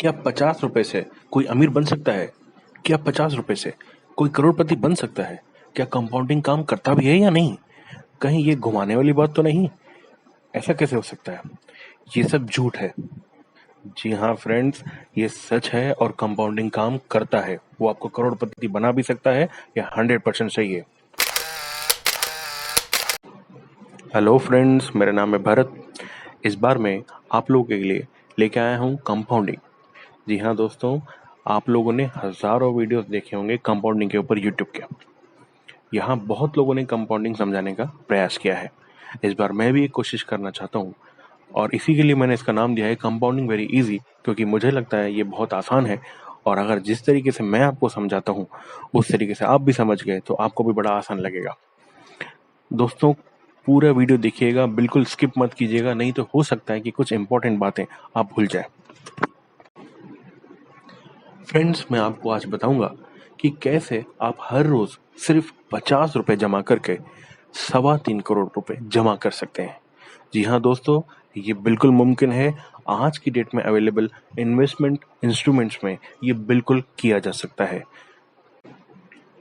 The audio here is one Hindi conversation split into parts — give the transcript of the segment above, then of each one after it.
क्या 50 रुपए से कोई अमीर बन सकता है? क्या 50 रुपए से कोई करोड़पति बन सकता है? क्या कंपाउंडिंग काम करता भी है या नहीं? कहीं ये घुमाने वाली बात तो नहीं? ऐसा कैसे हो सकता है? ये सब झूठ है। जी हाँ फ्रेंड्स, ये सच है और कंपाउंडिंग काम करता है। वो आपको करोड़पति बना भी सकता है, या 100% सही है। हेलो फ्रेंड्स, मेरा नाम है भरत। इस बार मैं आप लोगों के लिए लेके आया हूँ कंपाउंडिंग। जी हाँ दोस्तों, आप लोगों ने हजारों वीडियोस देखे होंगे कंपाउंडिंग के ऊपर यूट्यूब के। यहाँ बहुत लोगों ने कंपाउंडिंग समझाने का प्रयास किया है। इस बार मैं भी एक कोशिश करना चाहता हूँ, और इसी के लिए मैंने इसका नाम दिया है कंपाउंडिंग वेरी इजी, क्योंकि मुझे लगता है ये बहुत आसान है। और अगर जिस तरीके से मैं आपको समझाता हूँ उस तरीके से आप भी समझ गए तो आपको भी बड़ा आसान लगेगा। दोस्तों, पूरा वीडियो देखिएगा, बिल्कुल स्किप मत कीजिएगा, नहीं तो हो सकता है कि कुछ इंपॉर्टेंट बातें आप भूल जाए। फ्रेंड्स, मैं आपको आज बताऊंगा कि कैसे आप हर रोज सिर्फ 50 रुपए जमा करके 3.25 करोड़ रुपए जमा कर सकते हैं। जी हाँ दोस्तों, ये बिल्कुल मुमकिन है। आज की डेट में अवेलेबल इन्वेस्टमेंट इंस्ट्रूमेंट्स में ये बिल्कुल किया जा सकता है।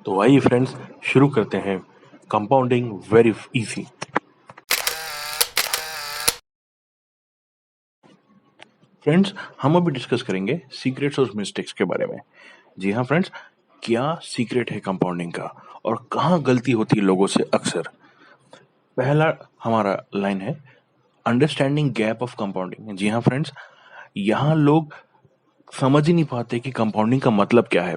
तो आइए फ्रेंड्स, शुरू करते हैं कंपाउंडिंग वेरी इजी। फ्रेंड्स, हम अभी डिस्कस करेंगे सीक्रेट्स और मिस्टेक्स के बारे में। जी हाँ फ्रेंड्स, क्या सीक्रेट है कंपाउंडिंग का और कहाँ गलती होती है लोगों से अक्सर। पहला हमारा लाइन है अंडरस्टैंडिंग गैप ऑफ कंपाउंडिंग। जी हाँ फ्रेंड्स, यहाँ लोग समझ ही नहीं पाते कि कंपाउंडिंग का मतलब क्या है।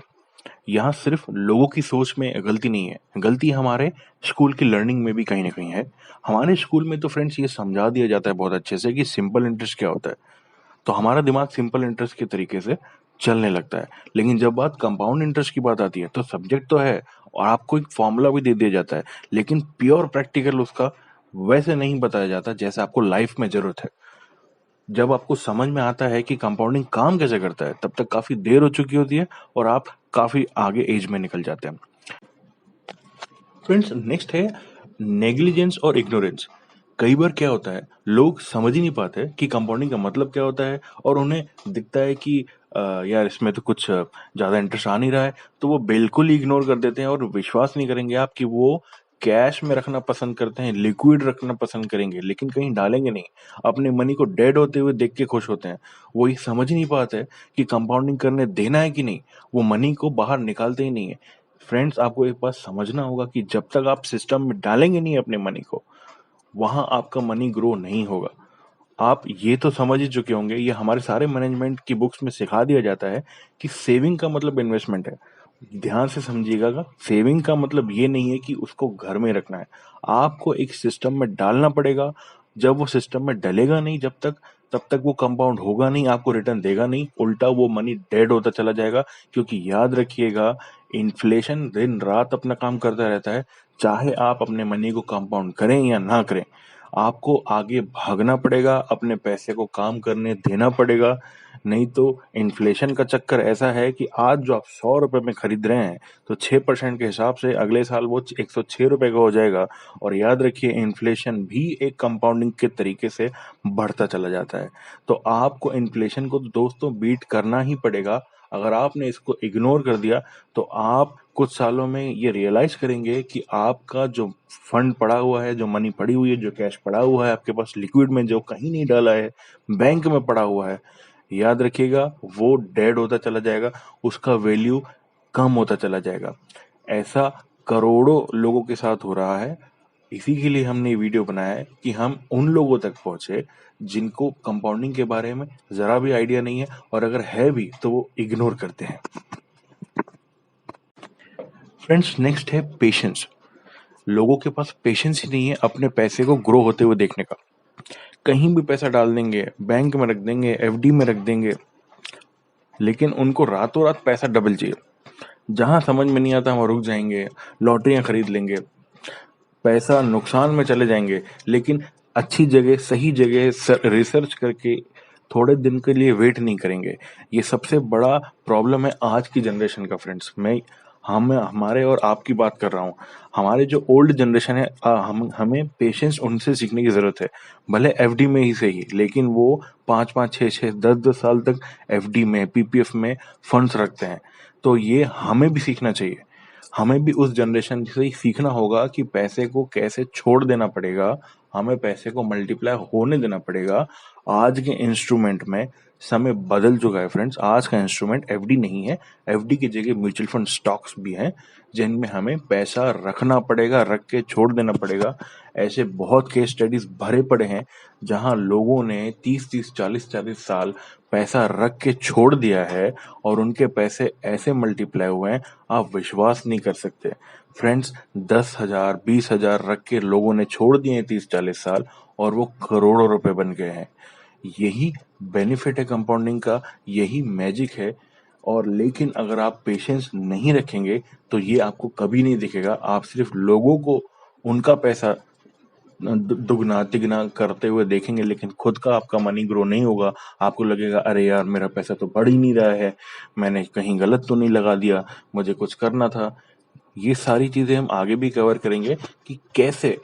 यहाँ सिर्फ लोगों की सोच में गलती नहीं है, गलती हमारे स्कूल की लर्निंग में भी कहीं ना कहीं है। हमारे स्कूल में तो फ्रेंड्स ये समझा दिया जाता है बहुत अच्छे से कि सिंपल इंटरेस्ट क्या होता है, तो हमारा दिमाग सिंपल इंटरेस्ट के तरीके से चलने लगता है। लेकिन जब बात कंपाउंड इंटरेस्ट की बात आती है तो सब्जेक्ट तो है और आपको एक फॉर्मूला भी दे दिया जाता है, लेकिन प्योर प्रैक्टिकल उसका वैसे नहीं बताया जाता जैसे आपको लाइफ में जरूरत है। जब आपको समझ में आता है कि कंपाउंडिंग काम कैसे करता है, तब तक काफी देर हो चुकी होती है और आप काफी आगे एज में निकल जाते हैं। फ्रेंड्स, नेक्स्ट है नेग्लिजेंस और इग्नोरेंस। कई बार क्या होता है, लोग समझ ही नहीं पाते कि कंपाउंडिंग का मतलब क्या होता है, और उन्हें दिखता है कि यार इसमें तो कुछ ज्यादा इंटरेस्ट आ नहीं रहा है, तो वो बिल्कुल ही इग्नोर कर देते हैं। और विश्वास नहीं करेंगे आप कि वो कैश में रखना पसंद करते हैं, लिक्विड रखना पसंद करेंगे, लेकिन कहीं डालेंगे नहीं। अपने मनी को डेड होते हुए देख के खुश होते हैं। वो ये समझ ही नहीं पाते कि कंपाउंडिंग करने देना है कि नहीं। वो मनी को बाहर निकालते ही नहीं है। फ्रेंड्स, आपको एक बात समझना होगा कि जब तक आप सिस्टम में डालेंगे नहीं अपने मनी को, वहां आपका मनी ग्रो नहीं होगा। आप ये तो समझ ही चुके होंगे, ये हमारे सारे मैनेजमेंट की बुक्स में सिखा दिया जाता है कि सेविंग का मतलब इन्वेस्टमेंट है। ध्यान से समझिएगा, सेविंग का मतलब ये नहीं है कि उसको घर में रखना है। आपको एक सिस्टम में डालना पड़ेगा। जब वो सिस्टम में डलेगा नहीं, जब तक तब तक वो कंपाउंड होगा नहीं, आपको रिटर्न देगा नहीं, उल्टा वो मनी डेड होता चला जाएगा। क्योंकि याद रखिएगा, इन्फ्लेशन दिन रात अपना काम करता रहता है। चाहे आप अपने मनी को कंपाउंड करें या ना करें, आपको आगे भागना पड़ेगा, अपने पैसे को काम करने देना पड़ेगा। नहीं तो इन्फ्लेशन का चक्कर ऐसा है कि आज जो आप 100 रुपए में खरीद रहे हैं, तो 6% के हिसाब से अगले साल वो 106 रुपए का हो जाएगा। और याद रखिए, इन्फ्लेशन भी एक कंपाउंडिंग के तरीके से बढ़ता चला जाता है। तो आपको इन्फ्लेशन को तो दोस्तों बीट करना ही पड़ेगा। अगर आपने इसको इग्नोर कर दिया तो आप कुछ सालों में ये रियलाइज करेंगे कि आपका जो फंड पड़ा हुआ है, जो मनी पड़ी हुई है, जो कैश पड़ा हुआ है आपके पास लिक्विड में, जो कहीं नहीं डाला है, बैंक में पड़ा हुआ है, याद रखिएगा वो डेड होता चला जाएगा, उसका वैल्यू कम होता चला जाएगा। ऐसा करोड़ों लोगों के साथ हो रहा है। इसी के लिए हमने ये वीडियो बनाया है कि हम उन लोगों तक पहुंचे जिनको कंपाउंडिंग के बारे में जरा भी आइडिया नहीं है, और अगर है भी तो वो इग्नोर करते हैं। फ्रेंड्स, नेक्स्ट है पेशेंस। लोगों के पास पेशेंस ही नहीं है अपने पैसे को ग्रो होते हुए देखने का। कहीं भी पैसा डाल देंगे, बैंक में रख देंगे, एफडी में रख देंगे, लेकिन उनको रातों रात पैसा डबल चाहिए। जहां समझ में नहीं आता वहां रुक जाएंगे, लॉटरियां खरीद लेंगे, पैसा नुकसान में चले जाएंगे। लेकिन अच्छी जगह, सही जगह रिसर्च करके थोड़े दिन के लिए वेट नहीं करेंगे। ये सबसे बड़ा प्रॉब्लम है आज की जनरेशन का फ्रेंड्स। मैं हमारे और आपकी बात कर रहा हूँ। हमारे जो ओल्ड जनरेशन है, हमें पेशेंस उनसे सीखने की ज़रूरत है। भले एफडी में ही सही, लेकिन वो 5-5, 6-6, 10-10 साल तक एफडी में, पीपीएफ में फंड्स रखते हैं। तो ये हमें भी सीखना चाहिए। हमें भी उस जनरेशन से ही सीखना होगा कि पैसे को कैसे छोड़ देना पड़ेगा, हमें पैसे को मल्टीप्लाई होने देना पड़ेगा। आज के इंस्ट्रूमेंट में समय बदल चुका है फ्रेंड्स। आज का इंस्ट्रूमेंट एफडी नहीं है। एफडी की जगह म्यूचुअल फंड स्टॉक्स भी हैं, जिनमें हमें पैसा रखना पड़ेगा, रख के छोड़ देना पड़ेगा। ऐसे बहुत केस स्टडीज भरे पड़े हैं जहां लोगों ने 30-30, 40-40 साल पैसा रख के छोड़ दिया है और उनके पैसे ऐसे मल्टीप्लाई हुए हैं, आप विश्वास नहीं कर सकते फ्रेंड्स। 10,000, 20,000 रख के लोगों ने छोड़ दिए हैं 30-40 साल, और वो करोड़ों रुपए बन गए हैं। यही बेनिफिट है कंपाउंडिंग का, यही मैजिक है। और लेकिन अगर आप पेशेंस नहीं रखेंगे तो ये आपको कभी नहीं दिखेगा। आप सिर्फ लोगों को उनका पैसा दुगना तिगना करते हुए देखेंगे, लेकिन खुद का आपका मनी ग्रो नहीं होगा। आपको लगेगा अरे यार, मेरा पैसा तो बढ़ ही नहीं रहा है, मैंने कहीं गलत तो नहीं लगा दिया, मुझे कुछ करना था। ये सारी चीजें हम आगे भी कवर करेंगे कि कैसे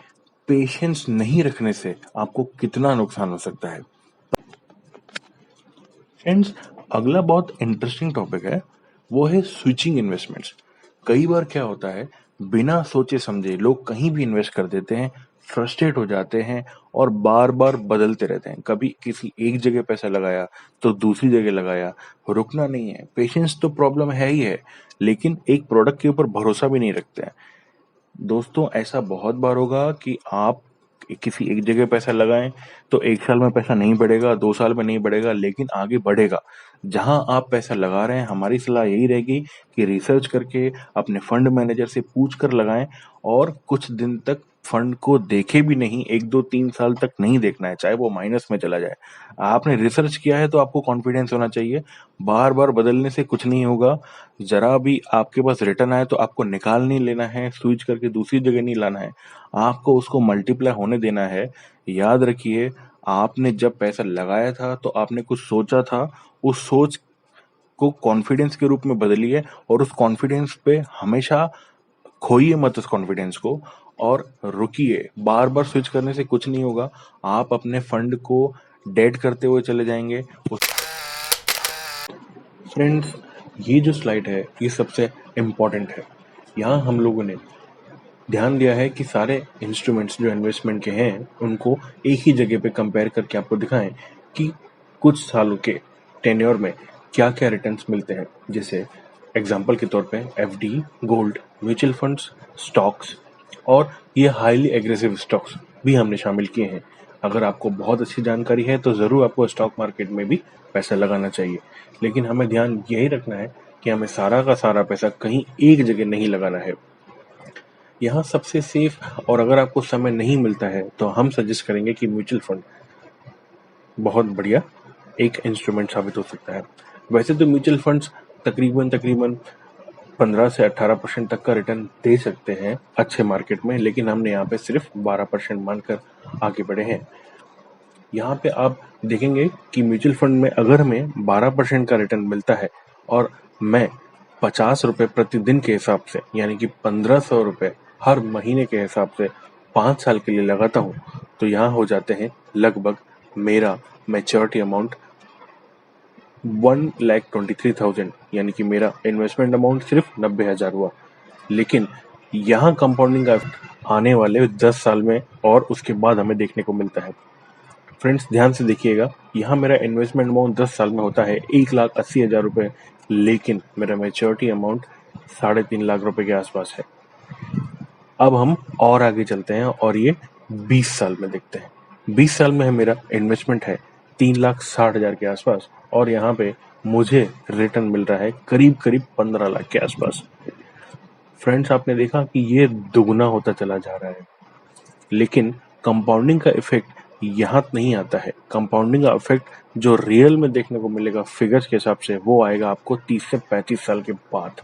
पेशेंस नहीं रखने से आपको कितना नुकसान हो सकता है। फ्रेंड्स, अगला बहुत इंटरेस्टिंग टॉपिक है, वो है स्विचिंग इन्वेस्टमेंट्स। कई बार क्या होता है, बिना सोचे समझे लोग कहीं भी इन्वेस्ट कर देते हैं, फ्रस्ट्रेट हो जाते हैं और बार बार बदलते रहते हैं। कभी किसी एक जगह पैसा लगाया तो दूसरी जगह लगाया, रुकना नहीं है। पेशेंस तो प्रॉब्लम है ही है, लेकिन एक प्रोडक्ट के ऊपर भरोसा भी नहीं रखते हैं। दोस्तों, ऐसा बहुत बार होगा कि आप किसी एक जगह पैसा लगाएं तो 1 साल में पैसा नहीं बढ़ेगा, 2 साल में नहीं बढ़ेगा, लेकिन आगे बढ़ेगा। जहां आप पैसा लगा रहे हैं, हमारी सलाह यही रहेगी कि रिसर्च करके अपने फंड मैनेजर से पूछ कर लगाएं, और कुछ दिन तक फंड को देखे भी नहीं, 1, 2, 3 साल तक नहीं देखना है, चाहे वो माइनस में चला जाए। आपने रिसर्च किया है तो आपको कॉन्फिडेंस होना चाहिए। बार बार बदलने से कुछ नहीं होगा। जरा भी आपके पास रिटर्न आए तो आपको निकाल नहीं लेना है, स्विच करके दूसरी जगह नहीं लाना है, आपको उसको मल्टीप्लाई होने देना है। याद रखिए, आपने जब पैसा लगाया था तो आपने कुछ सोचा था, उस सोच को कॉन्फिडेंस के रूप में बदलिए, और उस कॉन्फिडेंस पे हमेशा खोइए मत उस कॉन्फिडेंस को, और रुकिए। बार बार स्विच करने से कुछ नहीं होगा, आप अपने फंड को डेड करते हुए चले जाएंगे। फ्रेंड्स, ये जो स्लाइड है ये सबसे इम्पोर्टेंट है। यहाँ हम लोगों ने ध्यान दिया है कि सारे इंस्ट्रूमेंट्स जो इन्वेस्टमेंट के हैं उनको एक ही जगह पे कंपेयर करके आपको दिखाएं कि कुछ सालों के टेन्योर में क्या क्या रिटर्न्स मिलते हैं। जैसे एग्जांपल के तौर पे FD, gold, mutual funds, stocks, और ये हाईली एग्रेसिव स्टॉक्स भी हमने शामिल किए हैं। अगर आपको बहुत अच्छी जानकारी है तो ज़रूर आपको स्टॉक मार्केट में भी पैसा लगाना चाहिए, लेकिन हमें ध्यान यही रखना है कि हमें सारा का सारा पैसा कहीं एक जगह नहीं लगाना है। यहाँ सबसे सेफ, और अगर आपको समय नहीं मिलता है तो हम सजेस्ट करेंगे कि म्यूचुअल फंड बहुत बढ़िया एक इंस्ट्रूमेंट साबित हो सकता है। वैसे तो म्यूचुअल फंड्स तकरीबन तकरीबन 15 से 18% तक का रिटर्न दे सकते हैं अच्छे मार्केट में, लेकिन हमने यहाँ पे सिर्फ 12% मानकर आगे बढ़े हैं। यहाँ पे आप देखेंगे कि म्यूचुअल फंड में अगर हमें 12% का रिटर्न मिलता है और मैं 50 रुपए प्रतिदिन के हिसाब से, यानी कि 1500 रुपए हर महीने के हिसाब से 5 साल के लिए लगाता हूँ, तो यहाँ हो जाते हैं लगभग मेरा मैच्योरिटी अमाउंट 1,23,000, यानी कि मेरा इन्वेस्टमेंट अमाउंट सिर्फ 90,000 हुआ। लेकिन यहाँ कंपाउंडिंग का आने वाले 10 साल में और उसके बाद हमें देखने को मिलता है। फ्रेंड्स, ध्यान से देखिएगा, यहाँ मेरा इन्वेस्टमेंट अमाउंट 10 साल में होता है 1,80,000 रुपए, लेकिन मेरा मैच्योरिटी अमाउंट 3.5 लाख रुपए के आसपास है। अब हम और आगे चलते हैं और ये 20 साल में देखते हैं। 20 साल में है मेरा इन्वेस्टमेंट है 3,60,000 के आसपास, और यहाँ पे मुझे रिटर्न मिल रहा है करीब करीब 15 लाख के आसपास। फ्रेंड्स, आपने देखा कि ये दुगना होता चला जा रहा है, लेकिन कंपाउंडिंग का इफेक्ट यहाँ नहीं आता है। कंपाउंडिंग का इफेक्ट जो रियल में देखने को मिलेगा फिगर्स के हिसाब से, वो आएगा आपको 30 से 35 साल के बाद।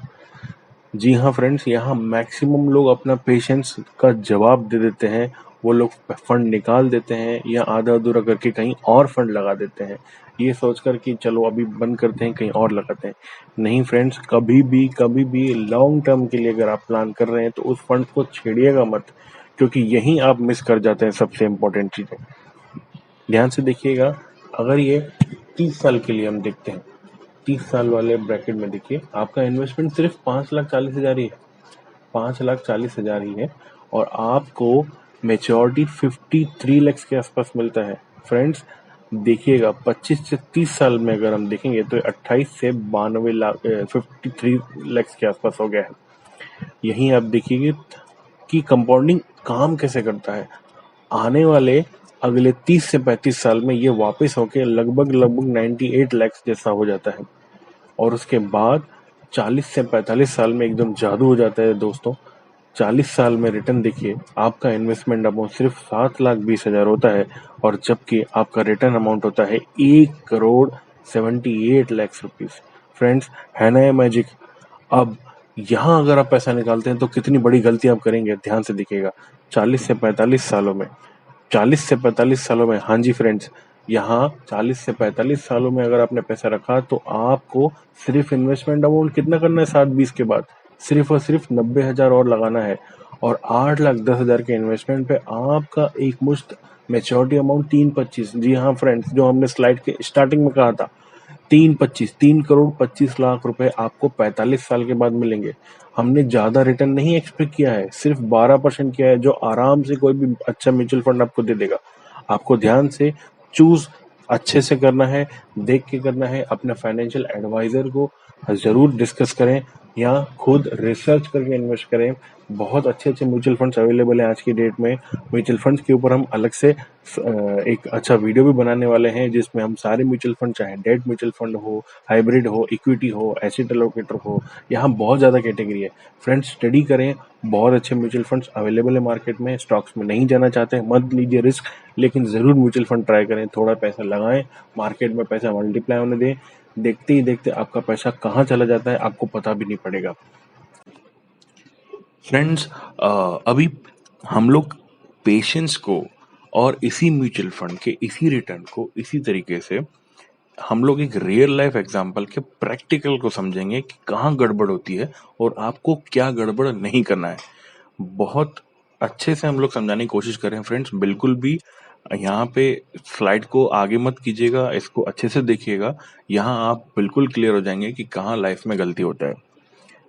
जी हाँ फ्रेंड्स, यहाँ मैक्सिमम लोग अपना पेशेंस का जवाब दे देते हैं, वो लोग फंड निकाल देते हैं या आधा अधूरा करके कहीं और फंड लगा देते हैं, ये सोचकर कि चलो अभी बंद करते हैं कहीं और लगाते हैं। नहीं फ्रेंड्स, कभी भी लॉन्ग टर्म के लिए अगर आप प्लान कर रहे हैं तो उस फंड को छेड़िएगा मत, क्योंकि यहीं आप मिस कर जाते हैं सबसे इम्पोर्टेंट चीजें। ध्यान से देखिएगा, अगर ये 30 साल के लिए हम देखते हैं, 30 साल वाले ब्रैकेट में देखिए, आपका इन्वेस्टमेंट सिर्फ 5,40,000 ही है, 5,40,000 ही है, और आपको मेच्योरिटी 53 लाख के आसपास मिलता है। फ्रेंड्स देखिएगा, 25 से 30 साल में अगर हम देखेंगे तो 28 से 92 लाख 53 लाख के आसपास हो गया है। यहीं आप देखिए कि कंपाउंडिंग काम कैसे करता है। आने वाले अगले 30 से 35 साल में ये वापस होके लगभग 98 लाख जैसा हो जाता है, और उसके बाद 40 से 45 साल में एकदम जादू हो जाता है दोस्तों। 40 साल में रिटर्न देखिए, आपका इन्वेस्टमेंट अमाउंट सिर्फ 7,20,000 होता है, और जबकि आपका रिटर्न अमाउंट होता है 1,78,00,000 रुपीज। फ्रेंड्स, है ना ये मैजिक? अब यहाँ अगर आप पैसा निकालते हैं तो कितनी बड़ी गलती आप करेंगे, ध्यान से देखिएगा। 40 से 45 सालों में 40 से 45 सालों में, हाँ जी फ्रेंड्स, यहाँ 40 से 45 सालों में अगर आपने पैसा रखा तो आपको सिर्फ इन्वेस्टमेंट अमाउंट कितना करना है 7-20 के बाद, सिर्फ और सिर्फ 90,000 और लगाना है, और 8,10,000 के इन्वेस्टमेंट पे आपका एक मुश्त मेच्योरिटी अमाउंट 3,25। जी हाँ फ्रेंड्स, जो हमने स्लाइड के स्टार्टिंग में कहा था, 3,25, 3,25,00,000 रुपए आपको 45 साल के बाद मिलेंगे। हमने ज्यादा रिटर्न नहीं एक्सपेक्ट किया है, सिर्फ 12% किया है, जो आराम से कोई भी अच्छा म्यूचुअल फंड आपको दे देगा। आपको ध्यान से चूज अच्छे से करना है, देख के करना है। अपने फाइनेंशियल एडवाइजर को जरूर डिस्कस करें या खुद रिसर्च करके इन्वेस्ट करें। बहुत अच्छे अच्छे म्यूचुअल फंड्स अवेलेबल हैं आज की डेट में। म्यूचुअल फंड्स के ऊपर हम अलग से एक अच्छा वीडियो भी बनाने वाले हैं, जिसमें हम सारे म्यूचुअल फंड, चाहे डेट म्यूचुअल फंड हो, हाइब्रिड हो, इक्विटी हो, एसेट एलोकेटर हो, यहाँ बहुत ज़्यादा कैटेगरी है। फ्रेंड्स, स्टडी करें, बहुत अच्छे म्यूचुअल फंड्स अवेलेबल है मार्केट में। स्टॉक्स में नहीं जाना चाहते हैं, मत लीजिए रिस्क, लेकिन ज़रूर म्यूचुअल फंड ट्राई करें, थोड़ा पैसा लगाएं, मार्केट में पैसा मल्टीप्लाई होने दें। देखते ही देखते आपका पैसा कहाँ चला जाता है आपको पता भी नहीं पड़ेगा। फ्रेंड्स, अभी हम लोग पेशेंस को और इसी म्यूचुअल फंड के इसी रिटर्न को इसी तरीके से हम लोग एक रियल लाइफ एग्जांपल के प्रैक्टिकल को समझेंगे कि कहाँ गड़बड़ होती है और आपको क्या गड़बड़ नहीं करना है। बहुत अच्छे से हम लोग समझाने की कोशिश करें फ्रेंड्स, बिल्कुल भी यहाँ पे स्लाइड को आगे मत कीजिएगा, इसको अच्छे से देखिएगा। यहाँ आप बिल्कुल क्लियर हो जाएंगे कि कहाँ लाइफ में गलती होता है।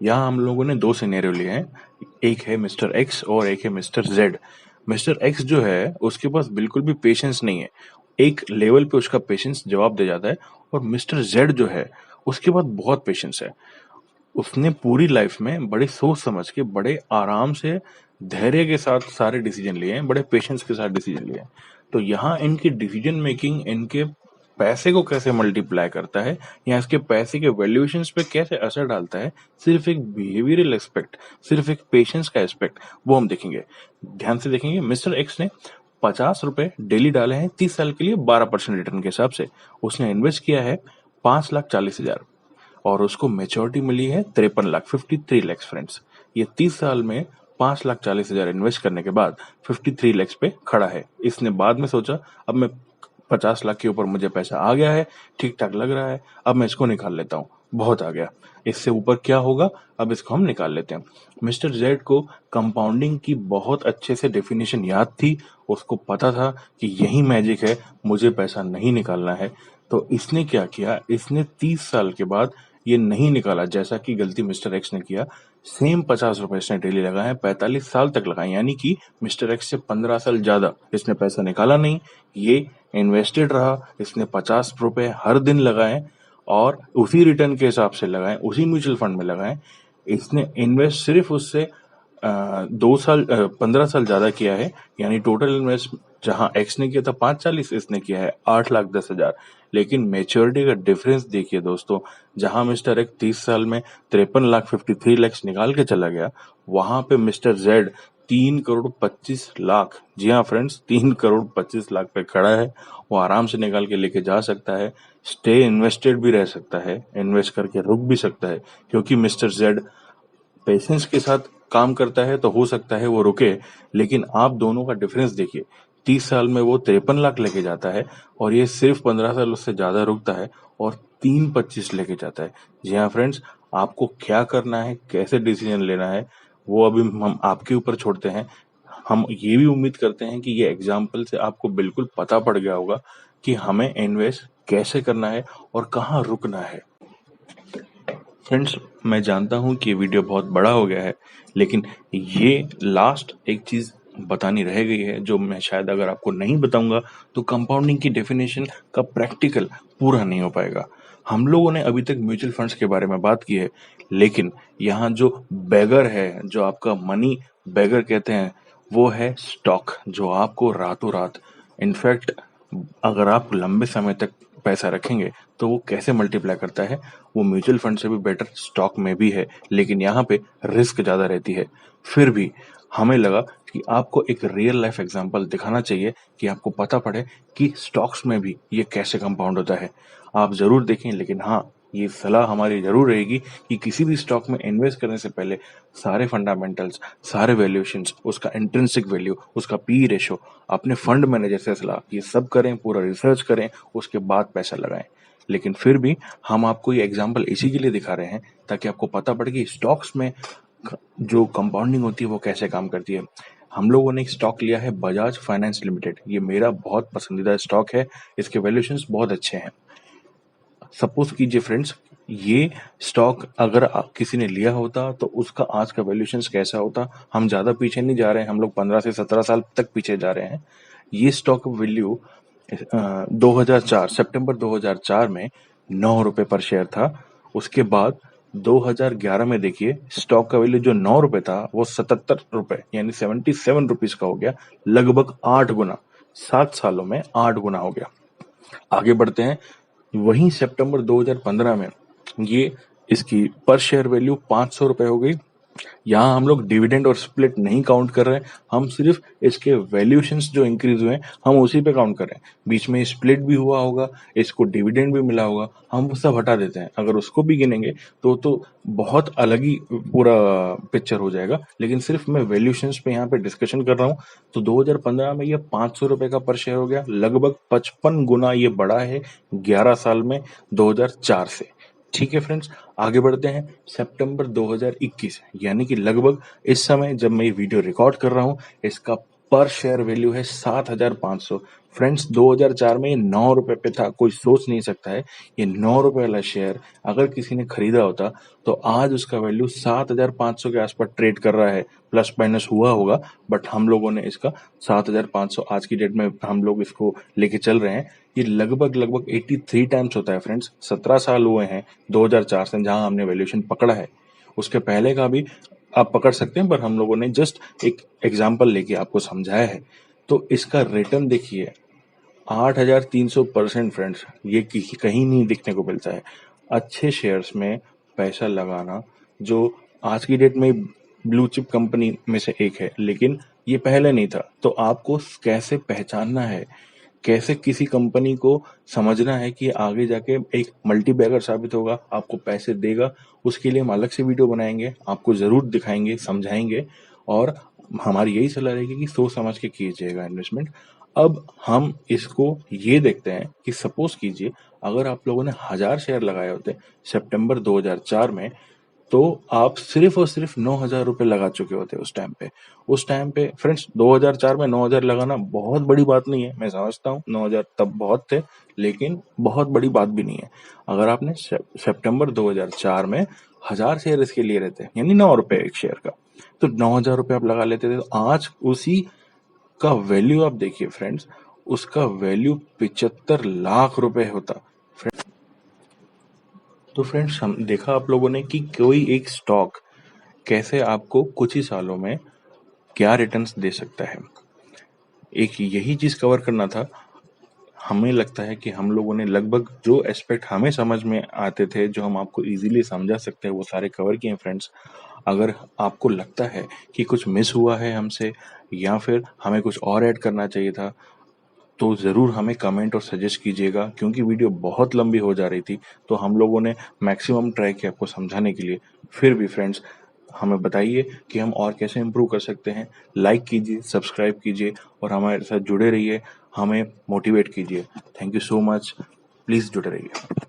यहाँ हम लोगों ने दो सिनेरियो लिए हैं, एक है मिस्टर एक्स और एक है मिस्टर जेड। मिस्टर एक्स जो है उसके पास बिल्कुल भी पेशेंस नहीं है, एक लेवल पे उसका पेशेंस जवाब दे जाता है, और मिस्टर जेड जो है उसके पास बहुत पेशेंस है। उसने पूरी लाइफ में बड़े सोच समझ के, बड़े आराम से, धैर्य के साथ सारे डिसीजन लिए हैं, बड़े पेशेंस के साथ डिसीजन लिए हैं। तो यहाँ इनकी डिसीजन मेकिंग इनके पैसे को कैसे मल्टीप्लाई करता है या इसके पैसे के वैल्यूएशंस पे कैसे असर डालता है, सिर्फ एक बिहेवियरल एस्पेक्ट, सिर्फ एक पेशेंस का एस्पेक्ट, वो हम देखेंगे। ध्यान से देखेंगे, मिस्टर एक्स ने 50 रुपए डेली डाले हैं 30 साल के लिए 12% रिटर्न के हिसाब से। उसने इन्वेस्ट किया है 5,40,000 और उसको मेच्योरिटी मिली है 53 लाख, 53 लाख। फ्रेंड्स, ये 30 साल में 5,40,000 इन्वेस्ट करने के बाद 53 लाख पे खड़ा है। इसने बाद में सोचा अब मैं 50 लाख के ऊपर मुझे पैसा आ गया है, ठीक ठाक लग रहा है, अब मैं इसको निकाल लेता हूँ, बहुत आ गया, इससे ऊपर क्या होगा, अब इसको हम निकाल लेते हैं। मिस्टर जेड को कंपाउंडिंग की बहुत अच्छे से डेफिनेशन याद थी, उसको पता था कि यही मैजिक है, मुझे पैसा नहीं निकालना है। तो इसने क्या किया, इसने 30 साल के बाद ये नहीं निकाला, जैसा कि गलती मिस्टर एक्स ने किया। सेम 50 रुपए इसने डेली लगाए, 45 साल तक लगाए, यानी कि मिस्टर एक्स से 15 साल ज्यादा इसने पैसा निकाला नहीं, ये इन्वेस्टेड रहा। इसने 50 रुपए हर दिन लगाए और उसी रिटर्न के हिसाब से लगाए, उसी म्यूचुअल फंड में लगाए। इसने इन्वेस्ट सिर्फ उससे 2 साल 15 साल ज्यादा किया है, यानी टोटल इन्वेस्ट जहां एक्स ने किया था 5,40, इसने किया है 8,10,000। लेकिन मेच्योरिटी का डिफरेंस देखिए दोस्तों, जहां मिस्टर एक्स 30 साल में 53 लाख 53 लाख निकाल के चला गया, वहां पे मिस्टर जेड 3,25,00,000, जी हाँ फ्रेंड्स, 3,25,00,000 पे खड़ा है। वो आराम से निकाल के लेके जा सकता है, स्टे इन्वेस्टेड भी रह सकता है, इन्वेस्ट करके रुक भी सकता है, क्योंकि मिस्टर जेड पेशेंस के साथ काम करता है तो हो सकता है वो रुके, लेकिन आप दोनों का डिफरेंस देखिए। 30 साल में वो 53 लाख लेके जाता है और ये सिर्फ 15 साल उससे ज्यादा रुकता है और 325 लेके जाता है। जी हाँ फ्रेंड्स, आपको क्या करना है, कैसे डिसीजन लेना है, वो अभी हम आपके ऊपर छोड़ते हैं। हम ये भी उम्मीद करते हैं कि ये एग्जाम्पल से आपको बिल्कुल पता पड़ गया होगा कि हमें इन्वेस्ट कैसे करना है और कहाँ रुकना है। फ्रेंड्स, मैं जानता हूँ कि ये वीडियो बहुत बड़ा हो गया है, लेकिन ये लास्ट एक चीज बतानी रह गई है जो मैं शायद अगर आपको नहीं बताऊंगा तो कंपाउंडिंग की डेफिनेशन का प्रैक्टिकल पूरा नहीं हो पाएगा। हम लोगों ने अभी तक म्यूचुअल फंड्स के बारे में बात की है, लेकिन यहाँ जो बैगर है, जो आपका मनी बैगर कहते हैं, वो है स्टॉक, जो आपको रातों रात, इनफैक्ट अगर आप लंबे समय तक पैसा रखेंगे तो वो कैसे मल्टीप्लाई करता है, वो म्यूचुअल फंड से भी बेटर स्टॉक में भी है, लेकिन यहाँ पे रिस्क ज्यादा रहती है। फिर भी हमें लगा कि आपको एक रियल लाइफ एग्जांपल दिखाना चाहिए कि आपको पता पड़े कि स्टॉक्स में भी ये कैसे कंपाउंड होता है। आप जरूर देखें, लेकिन हाँ, ये सलाह हमारी जरूर रहेगी कि किसी भी स्टॉक में इन्वेस्ट करने से पहले सारे फंडामेंटल्स, सारे वैल्यूएशंस, उसका इंट्रिंसिक वैल्यू, उसका पी रेशो, अपने फंड मैनेजर से सलाह, ये सब करें, पूरा रिसर्च करें, उसके बाद पैसा लगाएं। लेकिन फिर भी हम आपको ये एग्जांपल इसी के लिए दिखा रहे हैं ताकि आपको पता पड़े कि स्टॉक्स में जो कंपाउंडिंग होती है वो कैसे काम करती है। हम लोगों ने एक स्टॉक लिया है बजाज फाइनेंस लिमिटेड। ये मेरा बहुत पसंदीदा स्टॉक है, इसके वैल्यूएशंस बहुत अच्छे हैं। सपोज कीजिए फ्रेंड्स, ये स्टॉक अगर किसी ने लिया होता तो उसका आज का वैल्यूएशन कैसा होता। हम ज्यादा पीछे नहीं जा रहे हैं, हम लोग 15 से 17 साल तक पीछे जा रहे हैं। ये स्टॉक वैल्यू 2004 सितंबर 2004 में 9 रुपए पर शेयर था। उसके बाद 2011 में देखिए स्टॉक का वैल्यू जो 9 रुपए था वो 77 रुपए यानी 77 रुपीज का हो गया, लगभग 8 गुना। 7 सालों में 8 गुना हो गया। आगे बढ़ते हैं, वहीं सितंबर 2015 में ये इसकी पर शेयर वैल्यू 500 रुपए हो गई। यहाँ हम लोग डिविडेंड और स्प्लिट नहीं काउंट कर रहे हैं, हम सिर्फ इसके वैल्यूएशंस जो इंक्रीज हुए हैं हम उसी पे काउंट कर रहे हैं। बीच में स्प्लिट भी हुआ होगा, इसको डिविडेंड भी मिला होगा, हम वो सब हटा देते हैं। अगर उसको भी गिनेंगे तो बहुत अलग ही पूरा पिक्चर हो जाएगा, लेकिन सिर्फ मैं वैल्यूएशंस पे यहाँ पे डिस्कशन कर रहा हूँ। तो 2015 में ये 500 रुपए का पर शेयर हो गया, लगभग 55 गुना ये बढ़ा है 11 साल में 2004 से। ठीक है फ्रेंड्स, आगे बढ़ते हैं। सितंबर 2021 यानी कि लगभग इस समय जब मैं ये वीडियो रिकॉर्ड कर रहा हूं, इसका पर शेयर वैल्यू है 7,500। फ्रेंड्स, 2004 में ये 9 रुपए पे था, कोई सोच नहीं सकता है ये 9 रुपए वाला शेयर अगर किसी ने खरीदा होता तो आज उसका वैल्यू 7,500 के आसपास ट्रेड कर रहा है। प्लस माइनस हुआ होगा, बट हम लोगों ने इसका 7,500 आज की डेट में हम लोग इसको लेके चल रहे हैं। ये लगभग लगभग 83 टाइम्स होता है फ्रेंड्स। 17 साल हुए हैं 2004 से जहां हमने वैल्यूएशन पकड़ा है, उसके पहले का भी आप पकड़ सकते हैं, पर हम लोगों ने जस्ट एक एग्जांपल लेके आपको समझाया है। तो इसका रिटर्न देखिए 8,300% फ्रेंड्स, ये कहीं नहीं दिखने को मिलता है। अच्छे शेयर्स में पैसा लगाना, जो आज की डेट में ब्लू चिप कंपनी में से एक है, लेकिन ये पहले नहीं था। तो आपको कैसे पहचानना है, कैसे किसी कंपनी को समझना है कि आगे जाके एक मल्टी बैगर साबित होगा, आपको पैसे देगा, उसके लिए हम अलग से वीडियो बनाएंगे, आपको जरूर दिखाएंगे, समझाएंगे। और हमारी यही सलाह रहेगी कि सोच समझ के कीजिएगा इन्वेस्टमेंट। अब हम इसको ये देखते हैं कि सपोज कीजिए अगर आप लोगों ने 1,000 शेयर लगाए होते सितंबर 2004 में, तो आप सिर्फ और सिर्फ 9,000 रुपए लगा चुके होते उस टाइम पे फ्रेंड्स। 2004 में 9,000 लगाना बहुत बड़ी बात नहीं है, मैं समझता हूँ 9,000 तब बहुत थे, लेकिन बहुत बड़ी बात भी नहीं है। अगर आपने सितंबर 2004 में 1,000 शेयर इसके लिए रहते यानी 9 रुपए एक शेयर का, तो 9,000 रुपए आप लगा लेते थे, तो आज उसी का वैल्यू आप देखिए फ्रेंड्स, उसका वैल्यू 75 लाख रुपए होता। तो फ्रेंड्स, हम देखा आप लोगों ने कि कोई एक स्टॉक कैसे आपको कुछ ही सालों में क्या रिटर्न्स दे सकता है। एक यही चीज कवर करना था। हमें लगता है कि हम लोगों ने लगभग जो एस्पेक्ट हमें समझ में आते थे, जो हम आपको इजीली समझा सकते हैं, वो सारे कवर किए फ्रेंड्स। अगर आपको लगता है कि कुछ मिस हुआ है हमसे, या फिर हमें कुछ और ऐड करना चाहिए था, तो ज़रूर हमें कमेंट और सजेस्ट कीजिएगा, क्योंकि वीडियो बहुत लंबी हो जा रही थी, तो हम लोगों ने मैक्सिमम ट्राई किया आपको समझाने के लिए। फिर भी फ्रेंड्स, हमें बताइए कि हम और कैसे इम्प्रूव कर सकते हैं। लाइक कीजिए, सब्सक्राइब कीजिए और हमारे साथ जुड़े रहिए, हमें मोटिवेट कीजिए। Thank you so much. Please जुड़े रहिए।